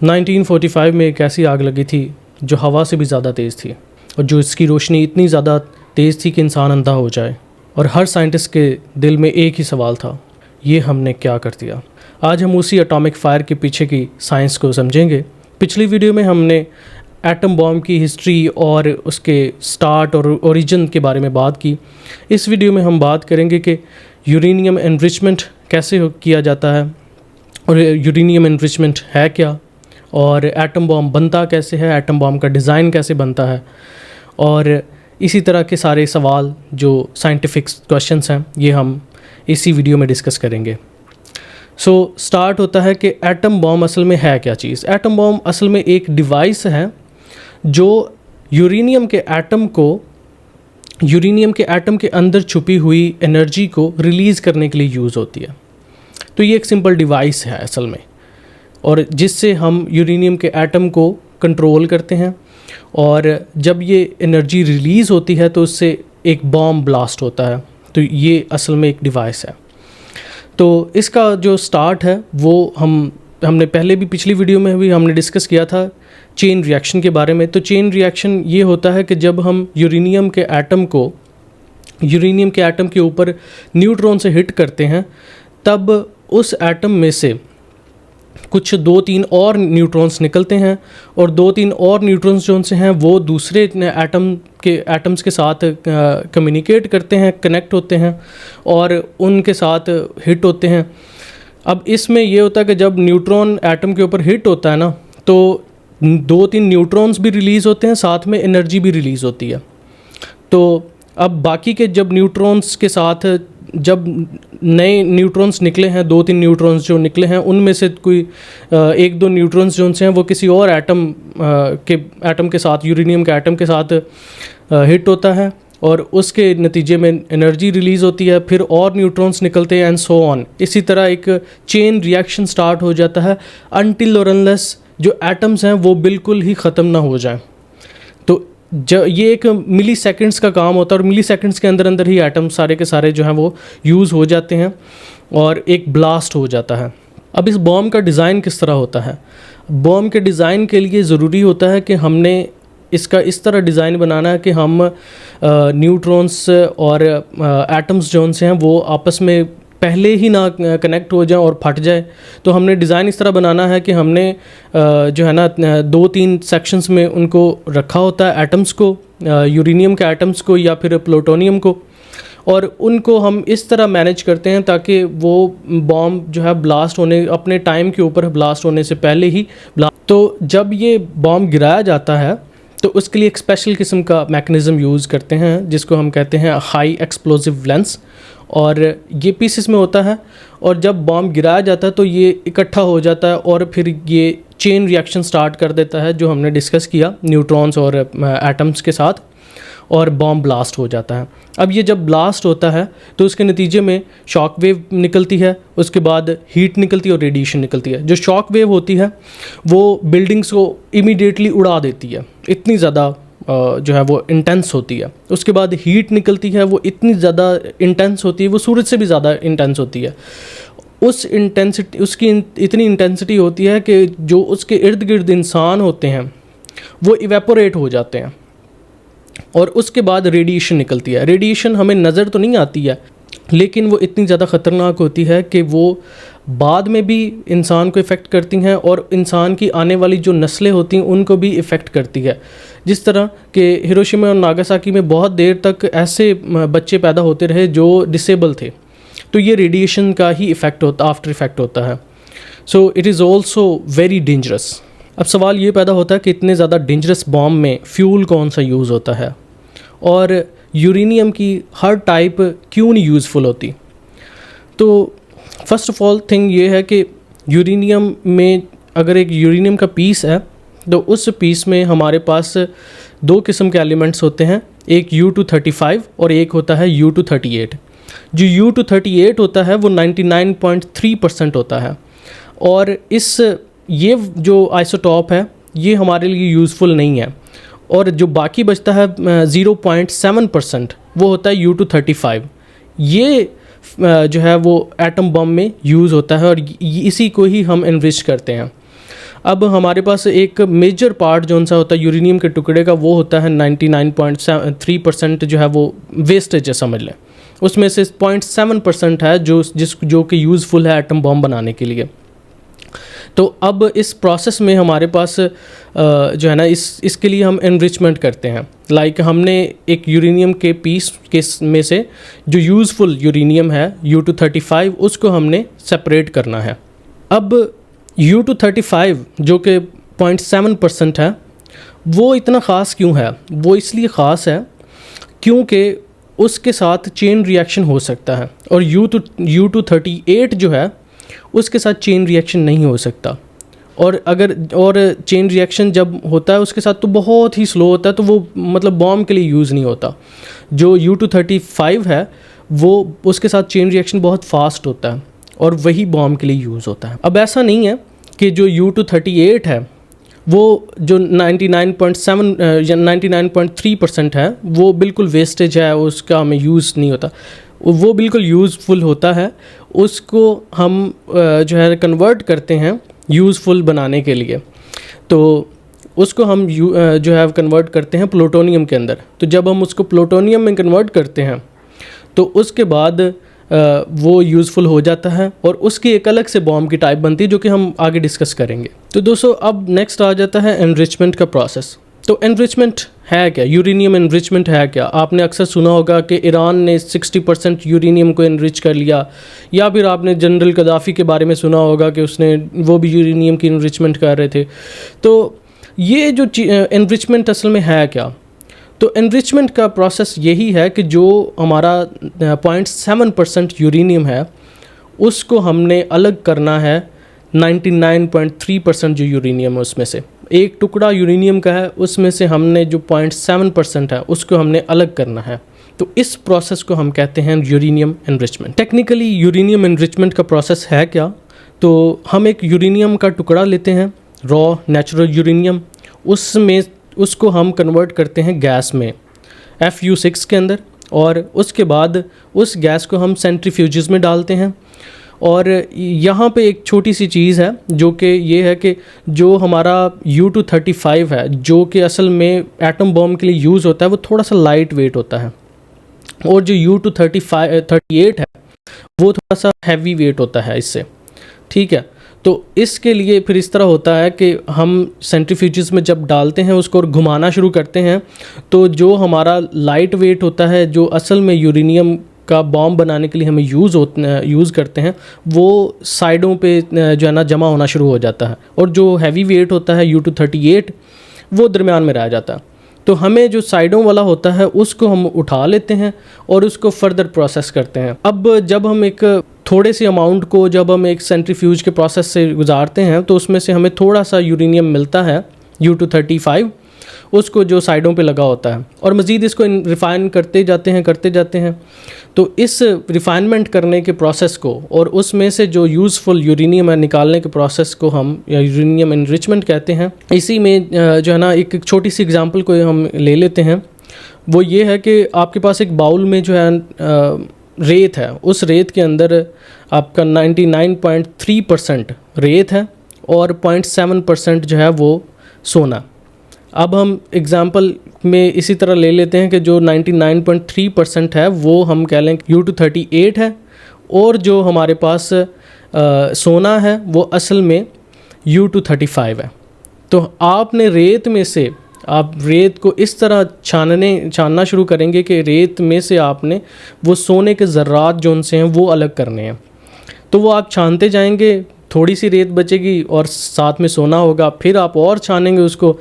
1945 में एक ऐसी आग लगी थी जो हवा से भी ज़्यादा तेज़ थी और जो इसकी रोशनी इतनी ज़्यादा तेज़ थी कि इंसान अंधा हो जाए। और हर साइंटिस्ट के दिल में एक ही सवाल था, ये हमने क्या कर दिया। आज हम उसी एटॉमिक फायर के पीछे की साइंस को समझेंगे। पिछली वीडियो में हमने एटम बॉम्ब की हिस्ट्री और उसके स्टार्ट और ओरिजिन के बारे में बात की। इस वीडियो में हम बात करेंगे कि यूरेनियम एनरिचमेंट कैसे किया जाता है और यूरेनियम एनरिचमेंट है क्या, और एटम बॉम्ब बनता कैसे है, एटम बॉम्ब का डिज़ाइन कैसे बनता है, और इसी तरह के सारे सवाल जो साइंटिफिक क्वेश्चंस हैं ये हम इसी वीडियो में डिस्कस करेंगे। स्टार्ट होता है कि एटम बॉम्ब असल में है क्या चीज़। एटम बॉम्ब असल में एक डिवाइस है जो यूरेनियम के एटम के अंदर छुपी हुई एनर्जी को रिलीज़ करने के लिए यूज़ होती है। तो ये एक सिंपल डिवाइस है असल में, और जिससे हम यूरेनियम के एटम को कंट्रोल करते हैं, और जब ये एनर्जी रिलीज़ होती है तो उससे एक बॉम्ब ब्लास्ट होता है। तो ये असल में एक डिवाइस है। तो इसका जो स्टार्ट है वो हमने पहले भी पिछली वीडियो में भी हमने डिस्कस किया था चेन रिएक्शन के बारे में। तो चेन रिएक्शन ये होता है कि जब हम यूरेनियम के एटम के ऊपर न्यूट्रॉन से हिट करते हैं, तब उस एटम में से कुछ 2-3 और न्यूट्रॉन्स निकलते हैं, और 2-3 और न्यूट्रॉन्स जो उनसे हैं वो दूसरे एटम्स के साथ कम्युनिकेट करते हैं, कनेक्ट होते हैं और उनके साथ हिट होते हैं। अब इसमें ये होता है कि जब न्यूट्रॉन एटम के ऊपर हिट होता है ना, तो 2-3 न्यूट्रॉन्स भी रिलीज़ होते हैं, साथ में एनर्जी भी रिलीज़ होती है। तो अब बाकी के जब न्यूट्रॉन्स के साथ जब नए न्यूट्रॉन्स निकले हैं, 2-3 न्यूट्रॉन्स जो निकले हैं, उनमें से कोई 1-2 न्यूट्रॉन्स जो उनसे हैं वो किसी और एटम के साथ, यूरेनियम के एटम के साथ हिट होता है, और उसके नतीजे में एनर्जी रिलीज़ होती है, फिर और न्यूट्रॉन्स निकलते हैं, एंड सो ऑन। इसी तरह एक चेन रिएक्शन स्टार्ट हो जाता है अनटिल और अनलेस जो एटम्स हैं वो बिल्कुल ही ख़त्म ना हो जाए। तो ये एक मिली सेकेंड्स का काम होता है, और मिली सेकेंड्स के अंदर अंदर ही एटम सारे के सारे जो हैं वो यूज़ हो जाते हैं और एक ब्लास्ट हो जाता है। अब इस बॉम्ब का डिज़ाइन किस तरह होता है? बॉम्ब के डिज़ाइन के लिए ज़रूरी होता है कि हमने इसका इस तरह डिज़ाइन बनाना है कि हम न्यूट्रॉन्स और एटम्स जो उनसे हैं वो आपस में पहले ही ना कनेक्ट हो जाए और फट जाए। तो हमने डिज़ाइन इस तरह बनाना है कि हमने जो है ना 2-3 सेक्शंस में उनको रखा होता है, एटम्स को, यूरेनियम के एटम्स को या फिर प्लूटोनियम को, और उनको हम इस तरह मैनेज करते हैं ताकि वो बॉम्ब जो है ब्लास्ट होने अपने टाइम के ऊपर ब्लास्ट होने से पहले ही तो जब ये बॉम्ब गिराया जाता है तो उसके लिए एक स्पेशल किस्म का मैकेनिज़्म यूज़ करते हैं जिसको हम कहते हैं हाई एक्सप्लोसिव लेंस, और ये पीसेस में होता है, और जब बॉम्ब गिराया जाता है तो ये इकट्ठा हो जाता है और फिर ये चेन रिएक्शन स्टार्ट कर देता है जो हमने डिस्कस किया न्यूट्रॉन्स और एटम्स के साथ, और बॉम्ब ब्लास्ट हो जाता है। अब ये जब ब्लास्ट होता है तो उसके नतीजे में शॉक वेव निकलती है, उसके बाद हीट निकलती है और रेडिएशन निकलती है। जो शॉक वेव होती है वो बिल्डिंग्स को इमीडिएटली उड़ा देती है, इतनी ज़्यादा जो है वो इंटेंस होती है। उसके बाद हीट निकलती है, वो इतनी ज़्यादा इंटेंस होती है, वो सूरज से भी ज़्यादा इंटेंस होती है। उसकी इतनी इंटेंसिटी होती है कि जो उसके इर्द गिर्द इंसान होते हैं वो इवेपोरेट हो जाते हैं, और उसके बाद रेडिएशन निकलती है। रेडिएशन हमें नज़र तो नहीं आती है, लेकिन वो इतनी ज़्यादा ख़तरनाक होती है कि वो बाद में भी इंसान को इफ़ेक्ट करती हैं, और इंसान की आने वाली जो नस्लें होती हैं उनको भी इफ़ेक्ट करती है। जिस तरह कि हिरोशिमा और नागासाकी में बहुत देर तक ऐसे बच्चे पैदा होते रहे जो डिसेबल थे। तो ये रेडिएशन का ही आफ्टर इफ़ेक्ट होता है। So it is also very dangerous. अब सवाल ये पैदा होता है कि इतने ज़्यादा डेंजरस बॉम्ब में फ्यूल कौन सा यूज़ होता है, और यूरेनियम की हर टाइप क्यों नहीं यूज़फुल होती। तो फर्स्ट ऑफ ऑल थिंग ये है कि यूरेनियम में अगर एक यूरेनियम का पीस है तो उस पीस में हमारे पास 2 किस्म के एलिमेंट्स होते हैं, एक U235 और एक होता है U238। जो U238 होता है वो 99.3% होता है, और ये जो आइसोटॉप है ये हमारे लिए यूज़फुल नहीं है, और जो बाकी बचता है 0.7% वो होता है U235। ये जो है वो एटम बम में यूज़ होता है, और इसी को ही हम एनरिच करते हैं। अब हमारे पास एक मेजर पार्ट जो सा होता है यूरेनियम के टुकड़े का, वो होता है 99.3% जो है वो वेस्टेज है समझ लें। उसमें से 0.7% है जो कि यूज़फुल है एटम बॉम्ब बनाने के लिए। तो अब इस प्रोसेस में हमारे पास जो है ना इसके लिए हम एनरिचमेंट करते हैं। लाइक हमने एक यूरेनियम के पीस के में से जो यूज़फुल यूरेनियम है U-235 उसको हमने सेपरेट करना है। अब U-235 जो कि 0.7% है, वो इतना ख़ास क्यों है? वो इसलिए ख़ास है क्योंकि उसके साथ चेन रिएक्शन हो सकता है, और U-238 जो है उसके साथ चेन रिएक्शन नहीं हो सकता। और चेन रिएक्शन जब होता है उसके साथ तो बहुत ही स्लो होता है, तो वो मतलब बॉम्ब के लिए यूज़ नहीं होता। जो U-235 है वो उसके साथ चेन रिएक्शन बहुत फास्ट होता है और वही बॉम्ब के लिए यूज़ होता है। अब ऐसा नहीं है कि जो U-238 है वो जो 99.3% है वो बिल्कुल वेस्टेज है, उसका हमें यूज़ नहीं होता। वो बिल्कुल यूज़फुल होता है। उसको हम जो है कन्वर्ट करते हैं यूज़फुल बनाने के लिए। तो उसको हम जो है कन्वर्ट करते हैं प्लूटोनियम के अंदर। तो जब हम उसको प्लूटोनियम में कन्वर्ट करते हैं तो उसके बाद वो यूज़फुल हो जाता है और उसकी एक अलग से बॉम्ब की टाइप बनती है, जो कि हम आगे डिस्कस करेंगे। तो दोस्तों अब नेक्स्ट आ जाता है एनरिचमेंट का प्रोसेस। तो एनरिचमेंट है क्या? यूरेनियम एनरिचमेंट है क्या? आपने अक्सर सुना होगा कि ईरान ने 60% यूरेनियम को एनरिच कर लिया, या फिर आपने जनरल गद्दाफ़ी के बारे में सुना होगा कि वो भी यूरेनियम की एनरिचमेंट कर रहे थे। तो ये जो एनरिचमेंट असल में है क्या? तो एनरिचमेंट का प्रोसेस यही है कि जो हमारा 0.7% यूरेनियम है उसको हमने अलग करना है 99.3% जो यूरेनियम है उसमें से। एक टुकड़ा यूरेनियम का है, उसमें से हमने जो 0.7% है उसको हमने अलग करना है। तो इस प्रोसेस को हम कहते हैं uranium enrichment. Technically uranium enrichment का प्रोसेस है क्या? तो हम एक यूरेनियम का टुकड़ा लेते हैं, रॉ नेचुरल यूरेनियम, उसको हम कन्वर्ट करते हैं गैस में FU6 के अंदर, और उसके बाद उस गैस को हम सेंट्रीफ्यूजेस में डालते हैं। और यहाँ पे एक छोटी सी चीज़ है जो कि ये है कि जो हमारा U-235 है जो कि असल में एटम बॉम्ब के लिए यूज़ होता है, वो थोड़ा सा लाइट वेट होता है, और जो U-238 है वो थोड़ा सा हैवी वेट होता है इससे। ठीक है, तो इसके लिए फिर इस तरह होता है कि हम सेंट्रीफ्यूजेस में जब डालते हैं उसको और घुमाना शुरू करते हैं, तो जो हमारा लाइट वेट होता है जो असल में यूरेनियम का बॉम्ब बनाने के लिए हमें यूज़ करते हैं, वो साइडों पे जो है ना जमा होना शुरू हो जाता है, और जो हैवी वेट होता है U-238 वो दरमियान में रह जाता है। तो हमें जो साइडों वाला होता है उसको हम उठा लेते हैं और उसको फर्दर प्रोसेस करते हैं। अब जब हम एक थोड़े से अमाउंट को जब हम एक सेंट्रीफ्यूज के प्रोसेस से गुजारते हैं तो उसमें से हमें थोड़ा सा यूरेनियम मिलता है U-235, उसको जो साइडों पे लगा होता है, और मज़ीद इसको रिफ़ाइन करते जाते हैं। तो इस रिफ़ाइनमेंट करने के प्रोसेस को और उसमें से जो यूज़फुल यूरेनियम है निकालने के प्रोसेस को हम यूरेनियम एनरिचमेंट कहते हैं। इसी में जो है ना एक छोटी सी एग्जांपल को हम ले लेते हैं। वो ये है कि आपके पास एक बाउल में जो है रेत है, उस रेत के अंदर आपका 99.3% रेत है और 0.7% जो है वो सोना। अब हम एग्ज़ाम्पल में इसी तरह ले लेते हैं कि जो 99.3% है वो हम कह लें U-238 है, और जो हमारे पास सोना है वो असल में U-235 है। तो आपने रेत में से आप रेत को इस तरह छानना शुरू करेंगे कि रेत में से आपने वो सोने के ज़र्रात जो उनसे हैं वो अलग करने हैं। तो वो आप छानते जाएंगे, थोड़ी सी रेत बचेगी और साथ में सोना होगा, फिर आप और छानेंगे उसको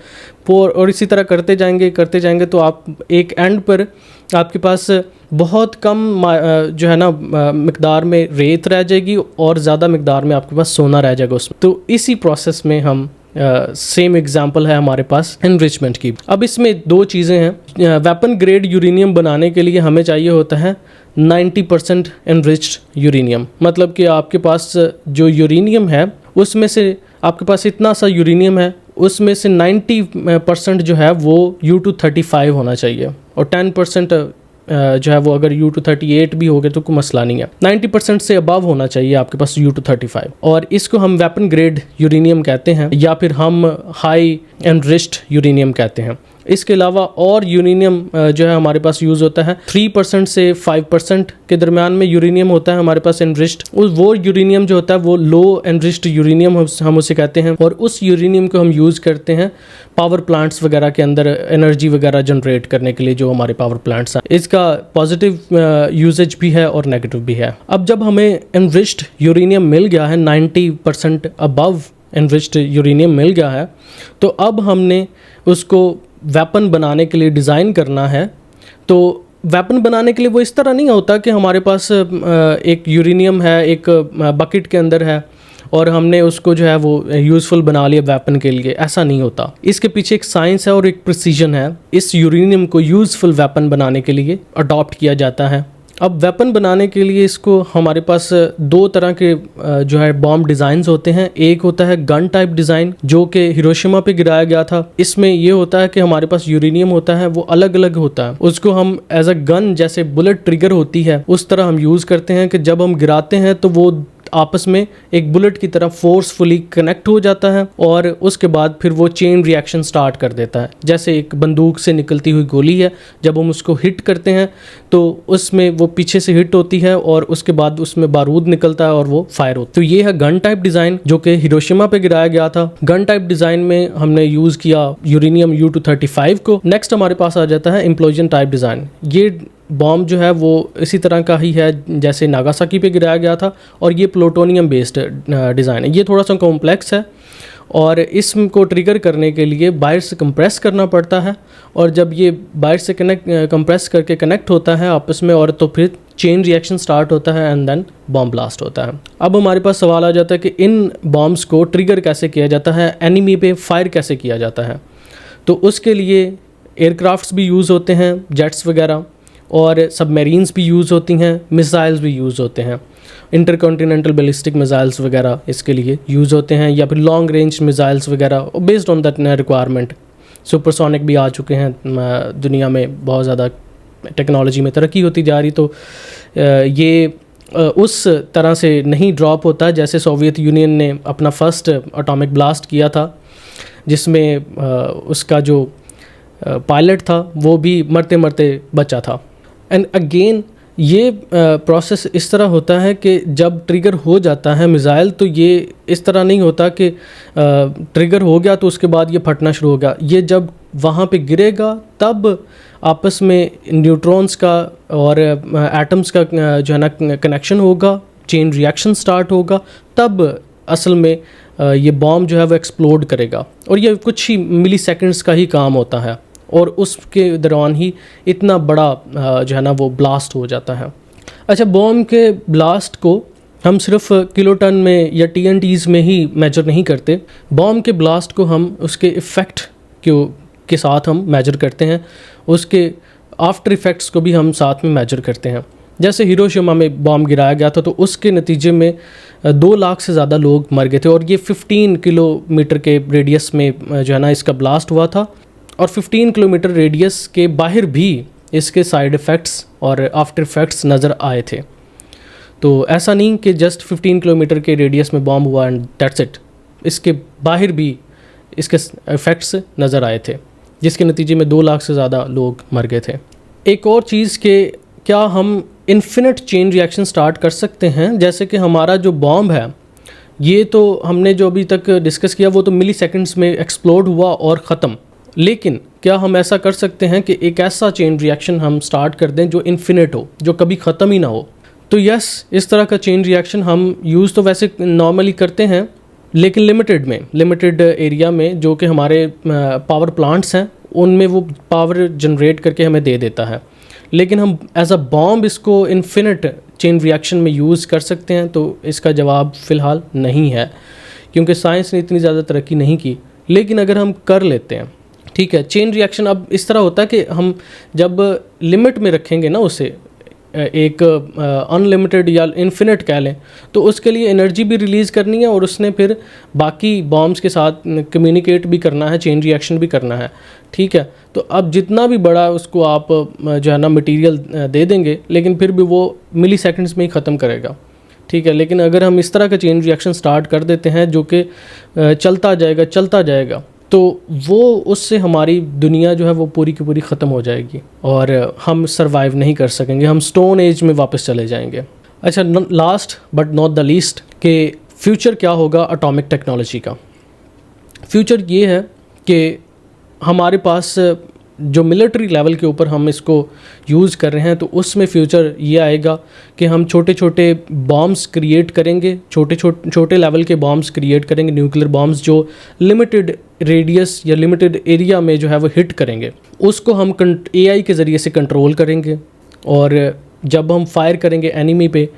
और इसी तरह करते जाएंगे तो आप एक एंड पर आपके पास बहुत कम जो है ना मिकदार में रेत रह जाएगी और ज़्यादा मिकदार में आपके पास सोना रह जाएगा उसमें। तो इसी प्रोसेस में हम सेम एग्जांपल है हमारे पास एनरिचमेंट की। अब इसमें दो चीज़ें हैं। वेपन ग्रेड यूरेनियम बनाने के लिए हमें चाहिए होता है 90% एनरिच्ड यूरेनियम, मतलब कि आपके पास जो यूरेनियम है उसमें से आपके पास इतना सा यूरेनियम है, उसमें से 90% जो है वो U-235 होना चाहिए और 10% जो है वो अगर U-238 भी हो गए तो कोई मसला नहीं है। 90% से अबव होना चाहिए आपके पास U-235, और इसको हम वेपन ग्रेड यूरेनियम कहते हैं या फिर हम हाई एनरिच्ड यूरेनियम कहते हैं। इसके अलावा और यूरेनियम जो है हमारे पास यूज़ होता है 3% से 5% के दरमियान में यूरेनियम होता है हमारे पास एनरिच्ड। वो यूरेनियम जो होता है वो लो एनरिच्ड यूरेनियम हम उसे कहते हैं, और उस यूरेनियम को हम यूज़ करते हैं पावर प्लांट्स वगैरह के अंदर एनर्जी वगैरह जनरेट करने के लिए, जो हमारे पावर प्लांट्स हैं। इसका पॉजिटिव यूजेज भी है और नेगेटिव भी है। अब जब हमें एनरिच्ड यूरेनियम मिल गया है, 90% अबव एनरिच्ड यूरेनियम मिल गया है, तो अब हमने उसको वेपन बनाने के लिए डिज़ाइन करना है। तो वेपन बनाने के लिए वो इस तरह नहीं होता कि हमारे पास एक यूरेनियम है एक बकेट के अंदर है और हमने उसको जो है वो यूज़फुल बना लिया वेपन के लिए। ऐसा नहीं होता। इसके पीछे एक साइंस है और एक प्रिसीजन है। इस यूरेनियम को यूज़फुल वेपन बनाने के लिए अडॉप्ट किया जाता है। अब वेपन बनाने के लिए इसको हमारे पास दो तरह के जो है बॉम्ब डिज़ाइंस होते हैं। एक होता है गन टाइप डिज़ाइन जो कि हिरोशिमा पे गिराया गया था। इसमें ये होता है कि हमारे पास यूरेनियम होता है वो अलग अलग होता है, उसको हम एज अ गन जैसे बुलेट ट्रिगर होती है उस तरह हम यूज़ करते हैं कि जब हम गिराते हैं तो वो आपस में एक बुलेट की तरह फोर्सफुली कनेक्ट हो जाता है और उसके बाद फिर वो चेन रिएक्शन स्टार्ट कर देता है। जैसे एक बंदूक से निकलती हुई गोली है, जब हम उसको हिट करते हैं तो उसमें वो पीछे से हिट होती है और उसके बाद उसमें बारूद निकलता है और वो फायर होता है। तो ये है गन टाइप डिज़ाइन जो कि हिरोशिमा पे गिराया गया था। गन टाइप डिज़ाइन में हमने यूज़ किया यूरेनियम U-235 को। नेक्स्ट हमारे पास आ जाता है इम्प्लोजन टाइप डिज़ाइन। ये बॉम्ब जो है वो इसी तरह का ही है जैसे नागासाकी पे गिराया गया था और ये प्लूटोनियम बेस्ड डिज़ाइन है। ये थोड़ा सा कॉम्प्लेक्स है और इसको ट्रिगर करने के लिए बाहर से कंप्रेस करना पड़ता है, और जब ये बाहर से कंप्रेस करके कनेक्ट होता है आपस में और तो फिर चेन रिएक्शन स्टार्ट होता है एंड देन बॉम्ब ब्लास्ट होता है। अब हमारे पास सवाल आ जाता है कि इन बॉम्ब्स को ट्रिगर कैसे किया जाता है, एनिमी पे फायर कैसे किया जाता है। तो उसके लिए एयरक्राफ्ट्स भी यूज़ होते हैं, जेट्स वगैरह, और सबमरीन्स भी यूज़ होती हैं, मिसाइल्स भी यूज़ होते हैं। इंटरकॉन्टिनेंटल बैलिस्टिक मिसाइल्स वगैरह इसके लिए यूज़ होते हैं, या फिर लॉन्ग रेंज मिसाइल्स वगैरह based on that requirement. Supersonic भी आ चुके हैं दुनिया में, बहुत ज़्यादा टेक्नोलॉजी में तरक्की होती जा रही। तो ये उस तरह से नहीं ड्रॉप होता जैसे सोवियत यूनियन ने अपना फर्स्ट एटॉमिक ब्लास्ट किया था, जिसमें उसका जो पायलट था वो भी मरते मरते बचा था। एंड अगेन ये प्रोसेस इस तरह होता है कि जब ट्रिगर हो जाता है मिसाइल तो ये इस तरह नहीं होता कि ट्रिगर हो गया तो उसके बाद ये फटना शुरू हो गया। ये जब वहाँ पे गिरेगा तब आपस में न्यूट्रॉन्स का और एटम्स का जो है ना कनेक्शन होगा, चेन रिएक्शन स्टार्ट होगा, तब असल में ये बॉम्ब जो है वो एक्सप्लोड करेगा। और ये कुछ ही मिली सेकेंड्स का ही काम होता है और उसके दौरान ही इतना बड़ा जो है ना वो ब्लास्ट हो जाता है। अच्छा, बॉम्ब के ब्लास्ट को हम सिर्फ किलोटन में या TNTs में ही मेजर नहीं करते। बॉम्ब के ब्लास्ट को हम उसके इफ़ेक्ट के साथ हम मेजर करते हैं, उसके आफ्टर इफ़ेक्ट्स को भी हम साथ में मेजर करते हैं। जैसे हिरोशिमा में बॉम्ब गिराया गया था तो उसके नतीजे में 2 लाख से ज़्यादा लोग मर गए थे, और ये 15 किलोमीटर के रेडियस में जो है ना इसका ब्लास्ट हुआ था, और 15 किलोमीटर रेडियस के बाहर भी इसके साइड इफ़ेक्ट्स और आफ्टर इफ़ेक्ट्स नज़र आए थे। तो ऐसा नहीं कि जस्ट 15 किलोमीटर के रेडियस में बॉम्ब हुआ एंड दैट्स इट, इसके बाहर भी इसके इफ़ेक्ट्स नज़र आए थे, जिसके नतीजे में 2 लाख से ज़्यादा लोग मर गए थे। एक और चीज़ कि क्या हम इन्फिनिट चेन रिएक्शन स्टार्ट कर सकते हैं? जैसे कि हमारा जो बॉम्ब है ये तो हमने जो अभी तक डिस्कस किया वो तो मिली सेकेंड्स में एक्सप्लोड हुआ और ख़त्म, लेकिन क्या हम ऐसा कर सकते हैं कि एक ऐसा चेन रिएक्शन हम स्टार्ट कर दें जो इन्फिनिट हो, जो कभी ख़त्म ही ना हो? तो यस, इस तरह का चेन रिएक्शन हम यूज़ तो वैसे नॉर्मली करते हैं, लेकिन लिमिटेड एरिया में जो कि हमारे पावर प्लांट्स हैं उनमें वो पावर जनरेट करके हमें दे देता है। लेकिन हम एज अ बॉम्ब इसको इन्फिनिट चेन रिएक्शन में यूज़ कर सकते हैं? तो इसका जवाब फ़िलहाल नहीं है, क्योंकि साइंस ने इतनी ज़्यादा तरक्की नहीं की। लेकिन अगर हम कर लेते हैं, ठीक है, चेन रिएक्शन अब इस तरह होता है कि हम जब लिमिट में रखेंगे ना उसे, एक अनलिमिटेड या इन्फिनिट कह लें, तो उसके लिए एनर्जी भी रिलीज़ करनी है और उसने फिर बाकी बॉम्ब्स के साथ कम्युनिकेट भी करना है, चेन रिएक्शन भी करना है, ठीक है। तो अब जितना भी बड़ा उसको आप जो है ना मटेरियल दे देंगे, लेकिन फिर भी वो मिली सेकेंड्स में ही ख़त्म करेगा, ठीक है। लेकिन अगर हम इस तरह का चेन रिएक्शन स्टार्ट कर देते हैं जो कि चलता जाएगा, तो वो उससे हमारी दुनिया जो है वो पूरी की पूरी ख़त्म हो जाएगी और हम सरवाइव नहीं कर सकेंगे, हम स्टोन एज में वापस चले जाएंगे। अच्छा, last but not the least कि फ्यूचर क्या होगा एटॉमिक टेक्नोलॉजी का। फ्यूचर ये है कि हमारे पास जो मिलिट्री लेवल के ऊपर हम इसको यूज़ कर रहे हैं, तो उसमें फ्यूचर ये आएगा कि हम छोटे छोटे बॉम्ब्स क्रिएट करेंगे, छोटे लेवल के बॉम्ब्स क्रिएट करेंगे, न्यूक्लियर बॉम्ब्स जो लिमिटेड रेडियस या लिमिटेड एरिया में जो है वो हिट करेंगे। उसको हम AI के ज़रिए से कंट्रोल करेंगे और जब हम फायर करेंगे एनिमी पे,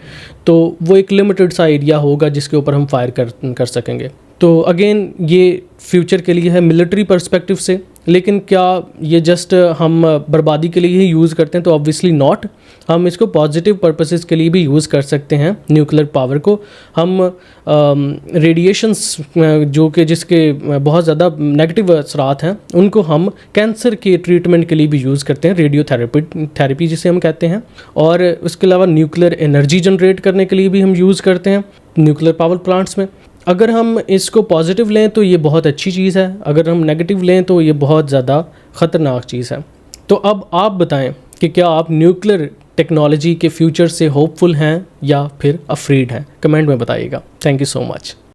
तो वो एक लिमिटेड सा एरिया होगा जिसके ऊपर हम फायर कर सकेंगे। तो अगेन ये फ्यूचर के लिए है मिलिट्री पर्सपेक्टिव से, लेकिन क्या ये जस्ट हम बर्बादी के लिए ही यूज़ करते हैं? तो ऑब्वियसली नॉट। हम इसको पॉजिटिव पर्पसेस के लिए भी यूज़ कर सकते हैं। न्यूक्लियर पावर को हम रेडिएशंस जो कि जिसके बहुत ज़्यादा नेगेटिव असरात हैं, उनको हम कैंसर के ट्रीटमेंट के लिए भी यूज़ करते हैं, थेरेपी जिसे हम कहते हैं। और उसके अलावा न्यूक्लियर एनर्जी जनरेट करने के लिए भी हम यूज़ करते हैं न्यूक्लियर पावर प्लांट्स में। अगर हम इसको पॉजिटिव लें तो ये बहुत अच्छी चीज़ है, अगर हम नेगेटिव लें तो ये बहुत ज़्यादा ख़तरनाक चीज़ है। तो अब आप बताएं कि क्या आप न्यूक्लियर टेक्नोलॉजी के फ्यूचर से होपफुल हैं या फिर अफ्रीड हैं? कमेंट में बताइएगा। Thank you so much.